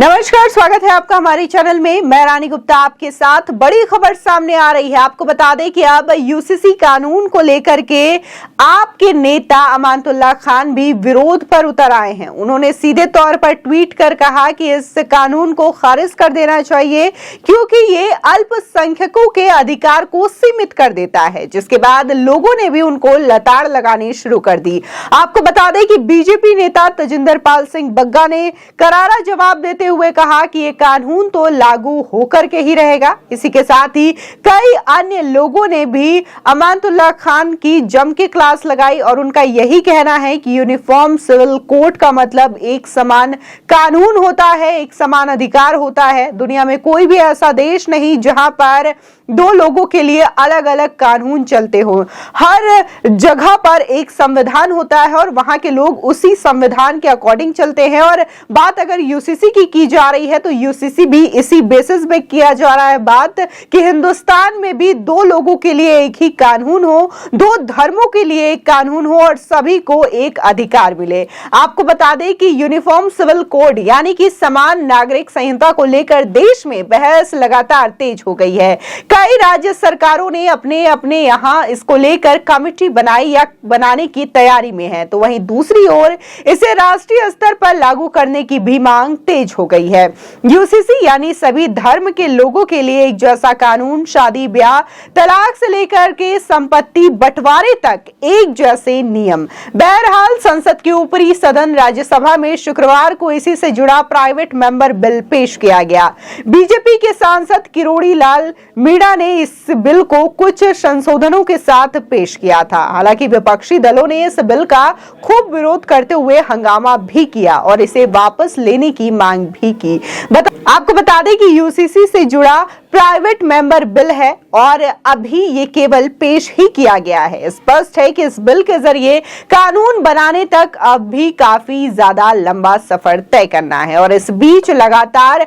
नमस्कार, स्वागत है आपका हमारे चैनल में। मैं रानी गुप्ता आपके साथ। बड़ी खबर सामने आ रही है। आपको बता दें कि अब यूसीसी कानून को लेकर के आपके नेता अमानतुल्लाह खान भी विरोध पर उतर आए हैं। उन्होंने सीधे तौर पर ट्वीट कर कहा कि इस कानून को खारिज कर देना चाहिए क्योंकि ये अल्पसंख्यकों के अधिकार को सीमित कर देता है, जिसके बाद लोगों ने भी उनको लताड़ लगानी शुरू कर दी। आपको बता दें कि बीजेपी नेता तजिंदर पाल सिंह बग्गा ने करारा जवाब देते हुए कहा कि ये कानून तो लागू होकर के ही रहेगा। इसी के साथ ही कई अन्य लोगों ने भी अमानतुल्लाह खान की जम के क्लास लगाई और उनका यही कहना है कि यूनिफॉर्म सिविल कोड का मतलब एक समान कानून होता है, एक समान अधिकार होता है। दुनिया में कोई भी ऐसा देश नहीं जहां पर दो लोगों के लिए अलग अलग कानून चलते हो। हर जगह पर एक संविधान होता है और वहां के लोग उसी संविधान के अकॉर्डिंग चलते हैं। और बात अगर यूसीसी की जा रही है तो यूसीसी भी इसी बेसिस पे किया जा रहा है बात कि हिंदुस्तान में भी दो लोगों के लिए एक ही कानून हो, दो धर्मों के लिए एक कानून हो और सभी को एक अधिकार मिले। आपको बता दें कि यूनिफॉर्म सिविल कोड यानी कि समान नागरिक संहिता को लेकर देश में बहस लगातार तेज हो गई है। कई राज्य सरकारों ने अपने अपने यहां इसको लेकर कमेटी बनाई या बनाने की तैयारी में है, तो वहीं दूसरी ओर इसे राष्ट्रीय स्तर पर लागू करने की भी मांग तेज हो गई है। यूसीसी यानी सभी धर्म के लोगों के लिए एक जैसा कानून, शादी ब्याह तलाक से लेकर के संपत्ति बंटवारे तक एक जैसे नियम। बहरहाल संसद के ऊपरी सदन राज्यसभा में शुक्रवार को इसी से जुड़ा प्राइवेट मेंबर बिल पेश किया गया। बीजेपी के सांसद किरोड़ी लाल मीणा ने इस बिल को कुछ संशोधनों के साथ पेश किया था। हालांकि विपक्षी दलों ने इस बिल का खूब विरोध करते हुए हंगामा भी किया और इसे वापस लेने की मांग भी की। आपको बता दें कि यूसीसी से जुड़ा प्राइवेट मेंबर बिल है और अभी ये केवल पेश ही किया गया है। स्पष्ट है कि इस बिल के जरिए कानून बनाने तक अब भी काफी ज्यादा लंबा सफर तय करना है। और इस बीच लगातार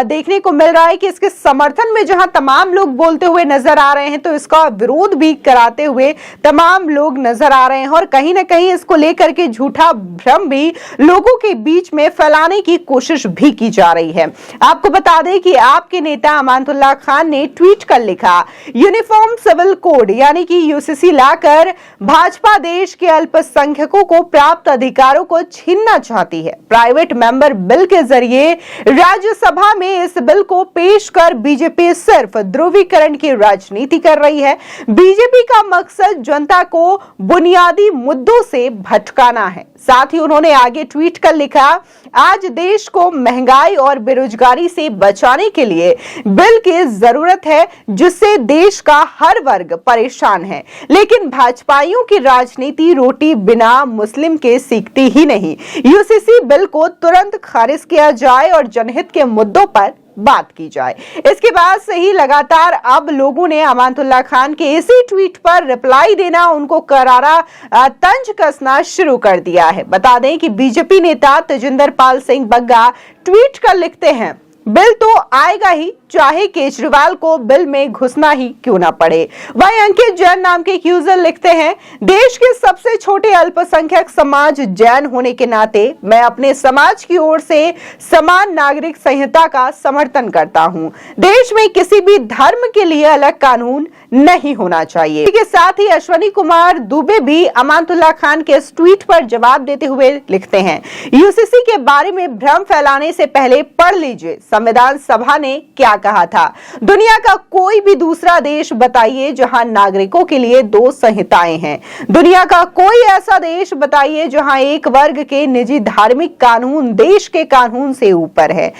देखने को मिल रहा है कि इसके समर्थन में जहां तमाम लोग बोलते हुए नजर आ रहे हैं, तो इसका विरोध भी कराते हुए तमाम लोग नजर आ रहे हैं और कहीं ना कहीं इसको लेकर के झूठा भ्रम भी लोगों के बीच में फैलाने की कोशिश भी की जा रही है। आपको बता दें कि आपके नेता अमानतुल्लाह खान ने ट्वीट कर लिखा, यूनिफॉर्म सिविल कोड यानी कि यूसीसी लाकर भाजपा देश के अल्पसंख्यकों को प्राप्त अधिकारों को छीनना चाहती है। प्राइवेट मेंबर बिल के जरिए राज्यसभा में इस बिल को पेश कर बीजेपी सिर्फ ध्रुवीकरण की राजनीति कर रही है। बीजेपी का मकसद जनता को बुनियादी मुद्दों से भटकाना है। साथ ही उन्होंने आगे ट्वीट कर लिखा, आज देश को महंगाई और बेरोजगारी से बचाने के लिए बिल की जरूरत है जिससे देश का हर वर्ग परेशान है, लेकिन भाजपाइयों की राजनीति रोटी बिना मुस्लिम के सीखती ही नहीं। यूसीसी बिल को तुरंत खारिज किया जाए और जनहित के मुद्दों पर बात की जाए। इसके बाद से ही लगातार अब लोगों ने अमानतुल्लाह खान के इसी ट्वीट पर रिप्लाई देना, उनको करारा तंज कसना शुरू कर दिया है। बता दें कि बीजेपी नेता तजिंदर पाल सिंह बग्गा ट्वीट कर लिखते हैं, बिल तो आएगा ही, चाहे केजरीवाल को बिल में घुसना ही क्यों ना पड़े। वहीं अंकित जैन नाम के एक यूजर लिखते हैं, देश के सबसे छोटे अल्पसंख्यक समाज जैन होने के नाते मैं अपने समाज की ओर से समान नागरिक संहिता का समर्थन करता हूं। देश में किसी भी धर्म के लिए अलग कानून नहीं होना चाहिए। इसके साथ ही अश्वनी कुमार दुबे भी अमानतुल्लाह खान के इस ट्वीट पर जवाब देते हुए लिखते हैं, यूसीसी के बारे में भ्रम फैलाने से पहले पढ़ लीजिए संविधान सभा ने क्या कहा था। दुनिया का कोई भी दूसरा देश बताइए जहां नागरिकों के लिए दो संहिताएं हैं। दुनिया का कोई ऐसा देश बताइए जहां एक वर्ग के निजी धार्मिक कानून देश के कानून से ऊपर है।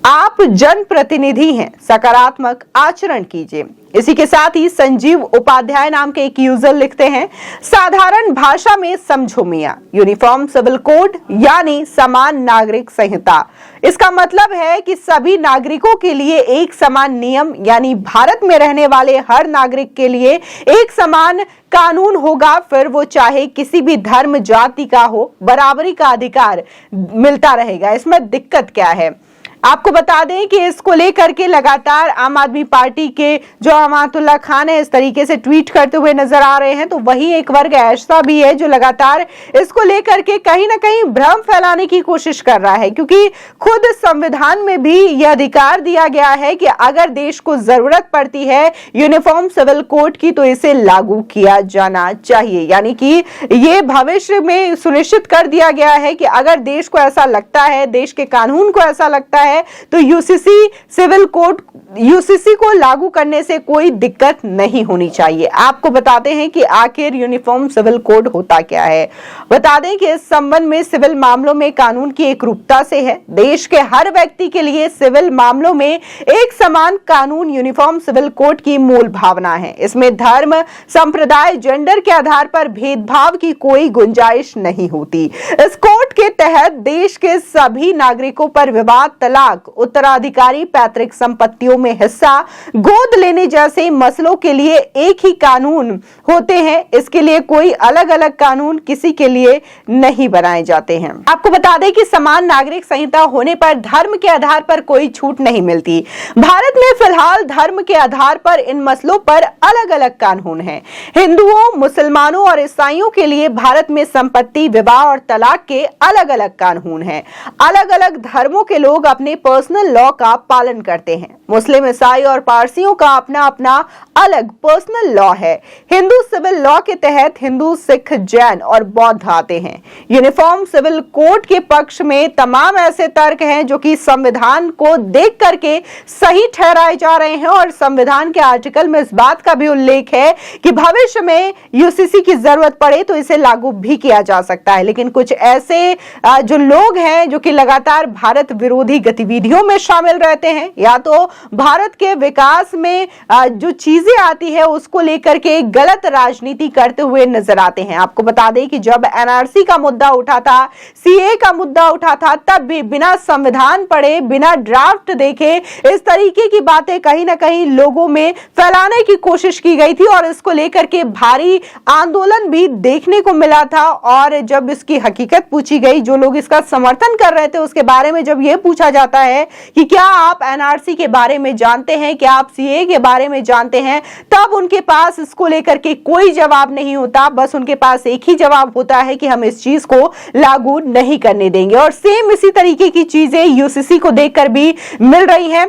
आप जनप्रतिनिधि हैं, सकारात्मक आचरण कीजिए। इसी के साथ ही संजीव उपाध्याय नाम के एक यूजर लिखते हैं, साधारण भाषा में समझो मियां, यूनिफॉर्म सिविल कोड यानी समान नागरिक संहिता। इसका मतलब है कि सभी नागरिकों के लिए एक समान नियम, यानी भारत में रहने वाले हर नागरिक के लिए एक समान कानून होगा, फिर वो चाहे किसी भी धर्म जाति का हो, बराबरी का अधिकार मिलता रहेगा। इसमें दिक्कत क्या है? आपको बता दें कि इसको लेकर के लगातार आम आदमी पार्टी के जो अमानतुल्लाह खान है इस तरीके से ट्वीट करते हुए नजर आ रहे हैं, तो वही एक वर्ग ऐसा भी है जो लगातार इसको लेकर के कहीं ना कहीं भ्रम फैलाने की कोशिश कर रहा है, क्योंकि खुद संविधान में भी यह अधिकार दिया गया है कि अगर देश को जरूरत पड़ती है यूनिफॉर्म सिविल कोड की तो इसे लागू किया जाना चाहिए। यानी कि यह भविष्य में सुनिश्चित कर दिया गया है कि अगर देश को ऐसा लगता है, देश के कानून को ऐसा लगता है, तो यूसीसी सिविल कोड यूसीसी को लागू करने से कोई दिक्कत नहीं होनी चाहिए। आपको बताते हैं कि आखिर यूनिफॉर्म सिविल कोड होता क्या है। बता दें कि इस संबंध में सिविल मामलों में कानून की एकरूपता से है। देश के हर व्यक्ति के लिए सिविल मामलों में एक समान कानून यूनिफॉर्म सिविल कोड की मूल भावना है। इसमें धर्म, संप्रदाय, जेंडर के आधार पर भेदभाव की कोई गुंजाइश नहीं होती। इस कोड के तहत देश के सभी नागरिकों पर विवाद, तलाक, उत्तराधिकारी, पैतृक संपत्तियों में हिस्सा, गोद लेने जैसे मसलों के लिए एक ही कानून होते हैं। इसके लिए कोई अलग अलग कानून किसी के लिए नहीं बनाए जाते हैं। आपको बता दें कि समान नागरिक संहिता होने पर धर्म के आधार पर कोई छूट नहीं मिलती। भारत में फिलहाल धर्म के आधार पर इन मसलों पर अलग अलग कानून हैं। हिंदुओं, मुसलमानों और ईसाइयों के लिए भारत में संपत्ति, विवाह और तलाक के अलग अलग कानून हैं। अलग अलग धर्मों के लोग अपने पर्सनल लॉ का पालन करते हैं। मुस्लिम, ईसाई और पारसियों का अपना अपना अलग पर्सनल लॉ है। हिंदू सिविल लॉ के तहत हिंदू, सिख, जैन और बौद्ध आते हैं। यूनिफॉर्म सिविल कोड के पक्ष में तमाम ऐसे तर्क हैं जो कि संविधान को देख करके सही ठहराए जा रहे हैं और संविधान के आर्टिकल में इस बात का भी उल्लेख है कि भविष्य में यूसीसी की जरूरत पड़े तो इसे लागू भी किया जा सकता है। लेकिन कुछ ऐसे जो लोग हैं जो कि लगातार भारत विरोधी गतिविधियों में शामिल रहते हैं या तो भारत के विकास में जो चीजें आती है उसको लेकर के गलत राजनीति करते हुए नजर आते हैं। आपको बता दें कि जब एनआरसी का मुद्दा उठा था, सीए का मुद्दा उठा था, तब भी बिना संविधान पढ़े, बिना ड्राफ्ट देखे इस तरीके की बातें कहीं ना कहीं लोगों में फैलाने की कोशिश की गई थी और इसको लेकर के भारी आंदोलन भी देखने को मिला था। और जब इसकी हकीकत पूछी गई, जो लोग इसका समर्थन कर रहे थे उसके बारे में जब यह पूछा जाता है कि क्या आप एनआरसी के बारे में जानते हैं, क्या आप सीए के बारे में जानते हैं, तब उनके पास इसको लेकर के कोई जवाब नहीं होता। बस उनके पास एक ही जवाब होता है कि हम इस चीज को लागू नहीं करने देंगे। और सेम इसी तरीके की चीजें यूसीसी को देखकर भी मिल रही हैं।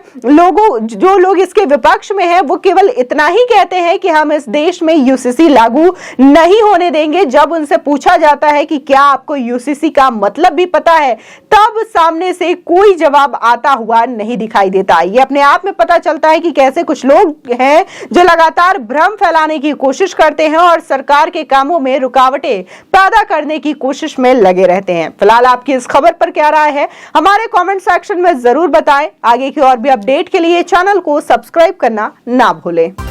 जो लोग इसके विपक्ष में हैं वो केवल इतना ही कहते हैं कि हम इस देश में यूसीसी लागू नहीं होने देंगे। जब उनसे पूछा जाता है कि क्या आपको यूसीसी का मतलब भी पता है, तब सामने से कोई जवाब आता हुआ नहीं दिखाई देता। ये अपने आप में पता चलता है कि कैसे कुछ लोग हैं जो लगातार भ्रम फैलाने की कोशिश करते हैं और सरकार के कामों में रुकावटें पैदा करने की कोशिश में लगे रहते हैं। फिलहाल आपकी इस खबर पर क्या राय है, हमारे कमेंट सेक्शन में जरूर बताएं। आगे की और भी अपडेट के लिए चैनल को सब्सक्राइब करना ना भूलें।